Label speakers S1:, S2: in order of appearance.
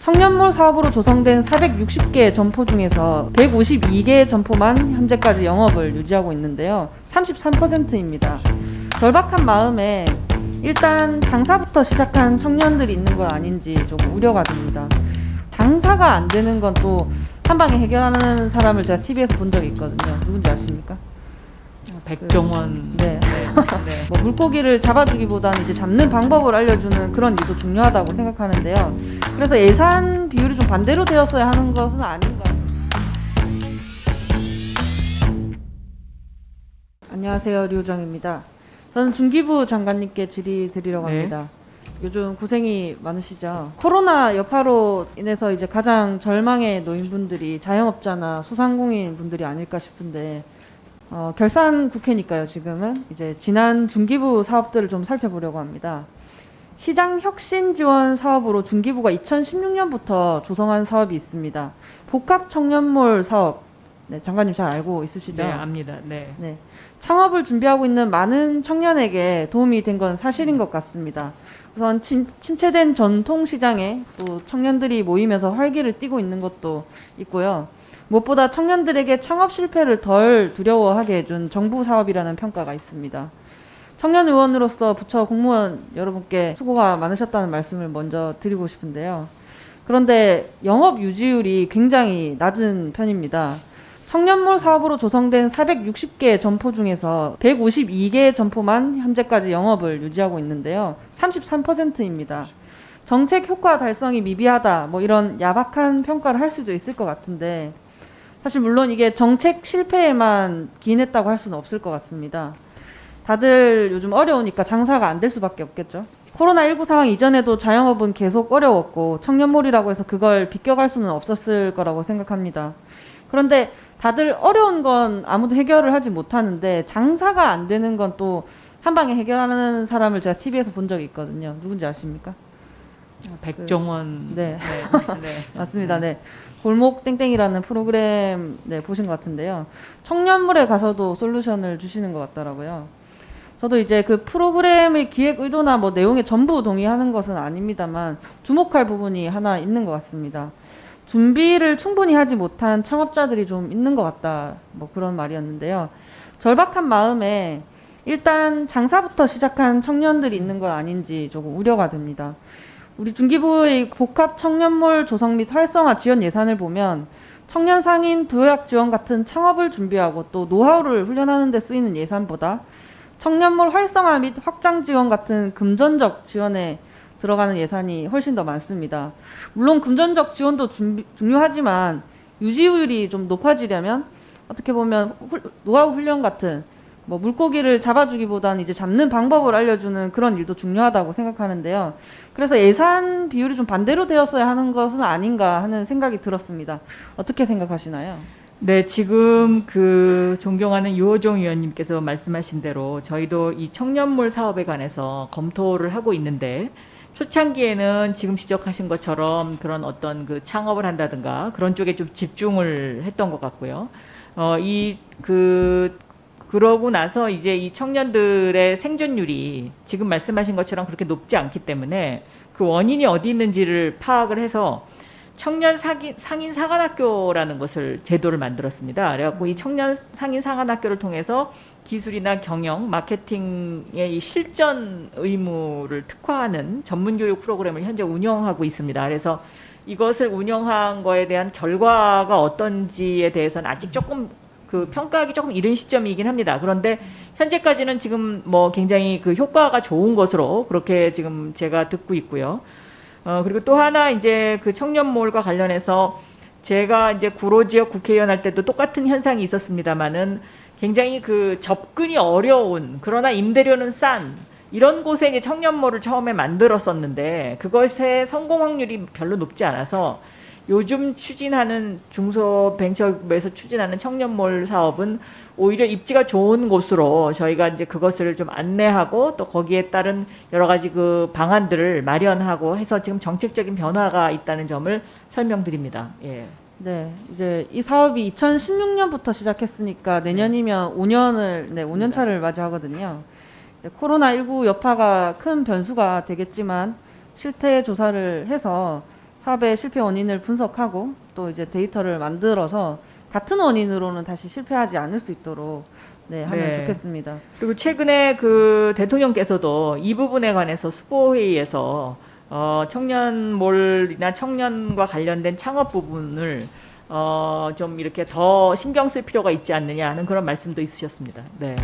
S1: 청년몰 사업으로 조성된 460개 점포 중에서 152개 점포만 현재까지 영업을 유지하고 있는데요. 33%입니다. 절박한 마음에 일단 장사부터 시작한 청년들이 있는 건 아닌지 좀 우려가 됩니다. 장사가 안 되는 건 또 한 방에 해결하는 사람을 제가 TV에서 본 적이 있거든요. 누군지 아십니까?
S2: 백종원.
S1: 네.
S2: 네.
S1: 뭐 물고기를 잡아주기보다는 이제 잡는 방법을 알려주는 그런 일도 중요하다고 생각하는데요. 그래서 예산 비율이 좀 반대로 되었어야 하는 것은 아닌가. 안녕하세요, 류정입니다. 저는 중기부 장관님께 질의드리려고
S2: 네.
S1: 합니다. 요즘 고생이 많으시죠? 코로나 여파로 인해서 이제 가장 절망의 노인분들이 자영업자나 소상공인 분들이 아닐까 싶은데, 결산 국회니까요, 지금은. 이제 지난 중기부 사업들을 좀 살펴보려고 합니다. 시장 혁신 지원 사업으로 중기부가 2016년부터 조성한 사업이 있습니다. 복합 청년몰 사업. 네, 장관님 잘 알고 있으시죠?
S2: 네, 압니다. 네.
S1: 네. 창업을 준비하고 있는 많은 청년에게 도움이 된 건 사실인 것 같습니다. 우선 침체된 전통시장에 또 청년들이 모이면서 활기를 띠고 있는 것도 있고요. 무엇보다 청년들에게 창업 실패를 덜 두려워하게 해준 정부 사업이라는 평가가 있습니다. 청년 의원으로서 부처 공무원 여러분께 수고가 많으셨다는 말씀을 먼저 드리고 싶은데요. 그런데 영업 유지율이 굉장히 낮은 편입니다. 청년몰 사업으로 조성된 460개 점포 중에서 152개 점포만 현재까지 영업을 유지하고 있는데요. 33%입니다. 정책 효과 달성이 미비하다, 뭐 이런 야박한 평가를 할 수도 있을 것 같은데, 사실 물론 이게 정책 실패에만 기인했다고 할 수는 없을 것 같습니다. 다들 요즘 어려우니까 장사가 안 될 수밖에 없겠죠. 코로나19 상황 이전에도 자영업은 계속 어려웠고 청년몰이라고 해서 그걸 비껴갈 수는 없었을 거라고 생각합니다. 그런데 다들 어려운 건 아무도 해결을 하지 못하는데 장사가 안 되는 건 또 한 방에 해결하는 사람을 제가 TV에서 본 적이 있거든요. 누군지 아십니까?
S2: 백종원.
S1: 네.
S2: 네.
S1: 맞습니다. 네. 골목 땡땡이라는 프로그램 네, 보신 것 같은데요. 청년몰에 가서도 솔루션을 주시는 것 같더라고요. 저도 이제 그 프로그램의 기획 의도나 뭐 내용에 전부 동의하는 것은 아닙니다만 주목할 부분이 하나 있는 것 같습니다. 준비를 충분히 하지 못한 창업자들이 좀 있는 것 같다. 뭐 그런 말이었는데요. 절박한 마음에 일단 장사부터 시작한 청년들이 있는 건 아닌지 조금 우려가 됩니다. 우리 중기부의 복합 청년몰 조성 및 활성화 지원 예산을 보면 청년 상인 도약 지원 같은 창업을 준비하고 또 노하우를 훈련하는 데 쓰이는 예산보다 청년몰 활성화 및 확장 지원 같은 금전적 지원에 들어가는 예산이 훨씬 더 많습니다. 물론 금전적 지원도 중요하지만 유지율이 좀 높아지려면 어떻게 보면 노하우 훈련 같은 뭐 물고기를 잡아주기보다는 이제 잡는 방법을 알려주는 그런 일도 중요하다고 생각하는데요. 그래서 예산 비율이 좀 반대로 되었어야 하는 것은 아닌가 하는 생각이 들었습니다. 어떻게 생각하시나요?
S2: 네, 지금 그 존경하는 유호정 의원님께서 말씀하신 대로 저희도 이 청년몰 사업에 관해서 검토를 하고 있는데 초창기에는 지금 지적하신 것처럼 그런 어떤 그 창업을 한다든가 그런 쪽에 좀 집중을 했던 것 같고요. 그러고 나서 이제 이 청년들의 생존율이 지금 말씀하신 것처럼 그렇게 높지 않기 때문에 그 원인이 어디 있는지를 파악을 해서 청년 상인 사관학교라는 것을 제도를 만들었습니다. 그래갖고 이 청년 상인 사관학교를 통해서 기술이나 경영, 마케팅의 이 실전 의무를 특화하는 전문교육 프로그램을 현재 운영하고 있습니다. 그래서 이것을 운영한 거에 대한 결과가 어떤지에 대해서는 아직 조금 그 평가하기 조금 이른 시점이긴 합니다. 그런데 현재까지는 지금 뭐 굉장히 그 효과가 좋은 것으로 그렇게 지금 제가 듣고 있고요. 그리고 또 하나 이제 그 청년몰과 관련해서 제가 이제 구로 지역 국회의원 할 때도 똑같은 현상이 있었습니다만은 굉장히 그 접근이 어려운 그러나 임대료는 싼 이런 곳에 이제 청년몰을 처음에 만들었었는데 그것의 성공 확률이 별로 높지 않아서 요즘 추진하는 중소벤처부에서 추진하는 청년몰 사업은 오히려 입지가 좋은 곳으로 저희가 이제 그것을 좀 안내하고 또 거기에 따른 여러 가지 그 방안들을 마련하고 해서 지금 정책적인 변화가 있다는 점을 설명드립니다. 예.
S1: 네, 이제 이 사업이 2016년부터 시작했으니까 내년이면 5년 차를 맞이하거든요. 이제 코로나19 여파가 큰 변수가 되겠지만 실태 조사를 해서 사업의 실패 원인을 분석하고 또 이제 데이터를 만들어서 같은 원인으로는 다시 실패하지 않을 수 있도록 네, 하면
S2: 네.
S1: 좋겠습니다.
S2: 그리고 최근에 그 대통령께서도 이 부분에 관해서 수보회의에서 청년몰이나 청년과 관련된 창업 부분을 좀 이렇게 더 신경 쓸 필요가 있지 않느냐 하는 그런 말씀도 있으셨습니다. 네.